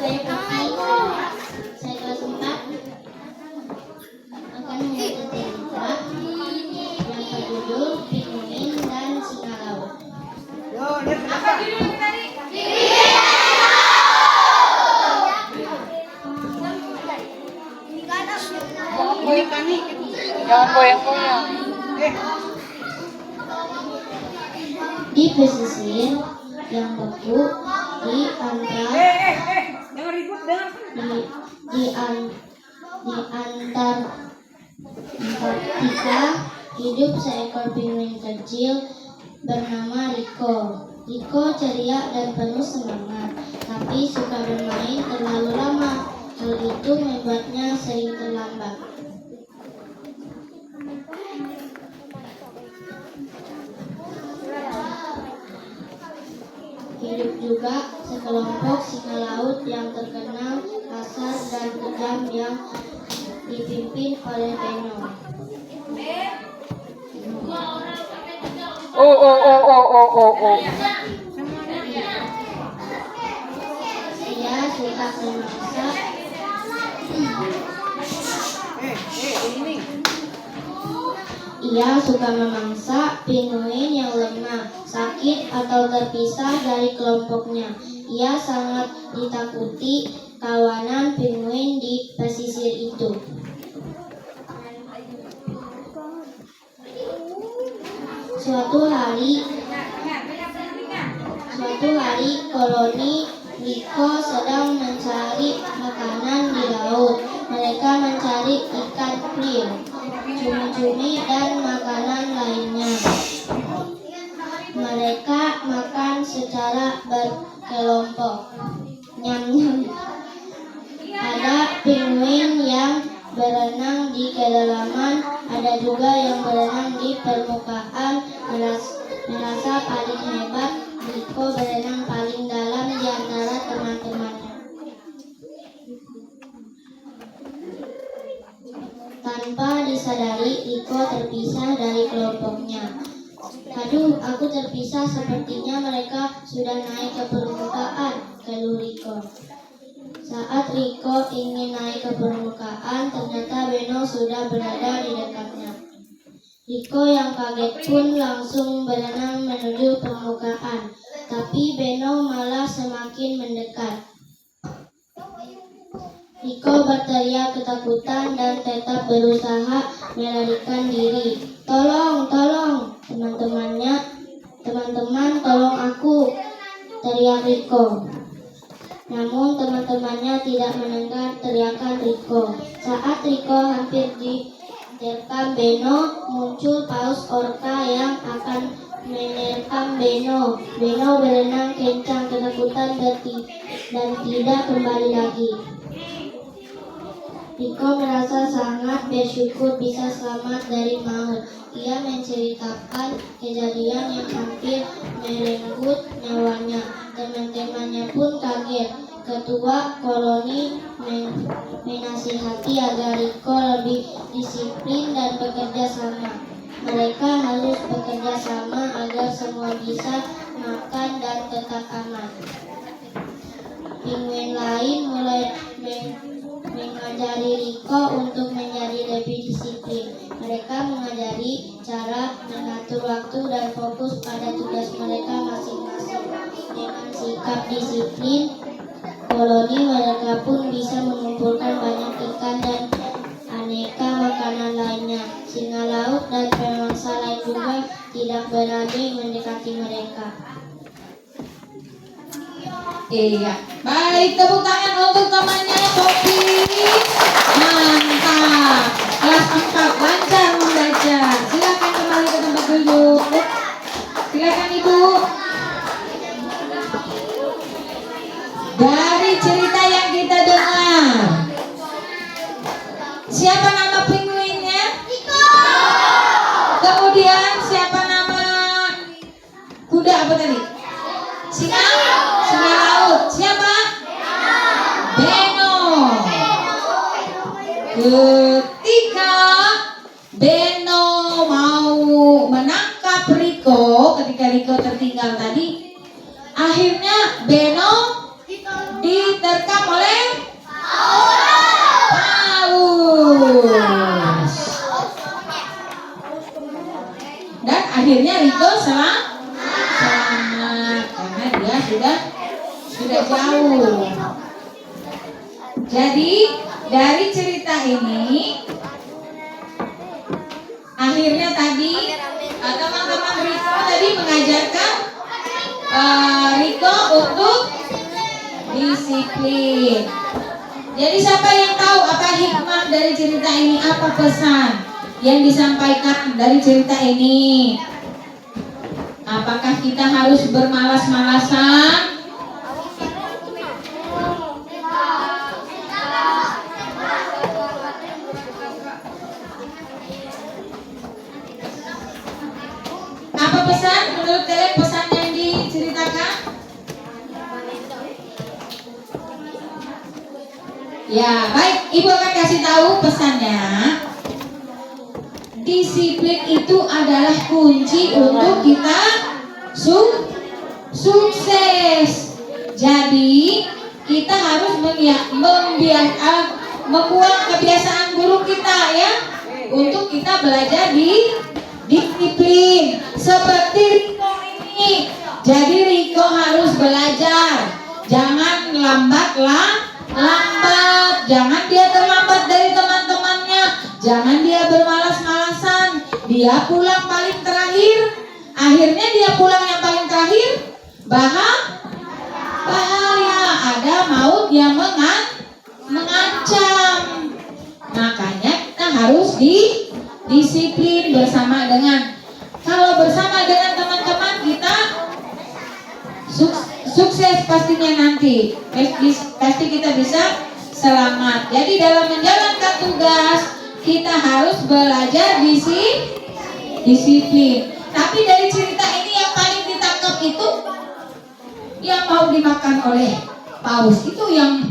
saya Putri. Saya kelas 4 akan membaca cerita yang berjudul Pinguin dan Singa Laut. Apa judulnya tadi? Jangan goyang-goyang. Di pesisir yang beku di antara Jangan ribut, dengar. di Antartika hidup seekor pinguin kecil bernama Rico. Rico ceria dan penuh semangat, tapi suka bermain terlalu lama. Hal itu membuatnya sering terlambat. Hidup juga sekelompok singa laut yang terkenal kasar dan kejam yang dipimpin oleh Beno. Oh. Ia suka memasak. Ia suka memangsa pinguin yang lemah, sakit atau terpisah dari kelompoknya. Ia sangat ditakuti kawanan pinguin di pesisir itu. Suatu hari koloni Rico sedang mencari makanan di laut. Mereka mencari ikan krill, cumi-cumi dan makanan lainnya. Mereka makan secara berkelompok. Nyam-nyam. Ada pinguin yang berenang di kedalaman, ada juga yang berenang di permukaan. Merasa paling hebat, Rico berenang paling dalam di antara teman-temannya. Tanpa disadari, Rico terpisah dari kelompoknya. Aduh, aku terpisah, sepertinya mereka sudah naik ke permukaan, keluh Rico. Saat Rico ingin naik ke permukaan, ternyata Beno sudah berada di dekatnya. Rico yang kaget pun langsung berenang menuju permukaan, tapi Beno malah semakin mendekat. Rico berteriak ketakutan dan tetap berusaha melarikan diri. Tolong, teman-teman, tolong aku, teriak Rico. Namun teman-temannya tidak mendengar teriakan Rico. Saat Rico hampir diterkam Beno, muncul paus orca yang akan menerkam Beno. Beno berenang kencang ketakutan dan tidak kembali lagi. Rico merasa sangat bersyukur bisa selamat dari maut. Ia menceritakan kejadian yang hampir merenggut nyawanya. Teman-temannya pun kaget. Ketua koloni menasihati agar Rico lebih disiplin dan bekerja sama. Mereka harus bekerja sama agar semua bisa makan dan tetap aman. Pinguin lain mulai mengajari Rico untuk menjadi lebih disiplin. Mereka mengajari cara mengatur waktu dan fokus pada tugas mereka masing-masing. Dengan sikap disiplin, koloni mereka pun bisa mengumpulkan banyak ikan dan aneka makanan lainnya. Singa laut dan pemangsa lain juga tidak berani mendekati mereka. Iya, baik, tepuk tangan untuk temannya Poppy. Mantap. Kelas 4 lancar membaca. Silakan kembali ke tempat duduk. Silakan Ibu. Dari cerita yang kita dengar, siapa nama pinguinnya? Rico. Kemudian siapa nama kuda apa tadi? Singa laut. Siapa? Beno. Ketika Beno mau menangkap Rico, ketika Rico tertinggal tadi, akhirnya Beno diterkam sudah jauh. Jadi dari cerita ini akhirnya tadi teman-teman Riko tadi mengajarkan Riko untuk disiplin. Jadi siapa yang tahu apa hikmah dari cerita ini, apa pesan yang disampaikan dari cerita ini? Apakah kita harus bermalas-malasan? Apa pesan menurut kalian, pesan yang diceritakan? Ya, baik, Ibu akan kasih tahu pesannya. Disiplin itu adalah kunci untuk kita sukses. Jadi, kita harus membuang kebiasaan buruk kita ya, untuk kita belajar disiplin. Seperti Riko ini. Jadi Riko harus belajar. Jangan lambat, jangan dia terlambat dari teman-temannya, jangan dia bermalas-malasan, dia pulang paling terakhir. Akhirnya dia pulang yang paling terakhir, bahaya, ada maut yang mengancam. Makanya kita harus disiplin bersama dengan, kalau bersama dengan teman-teman kita sukses pastinya nanti. Pasti kita bisa selamat. Jadi dalam menjalankan tugas kita harus belajar disiplin. Tapi dari cerita ini yang paling ditangkap itu yang mau dimakan oleh paus, itu yang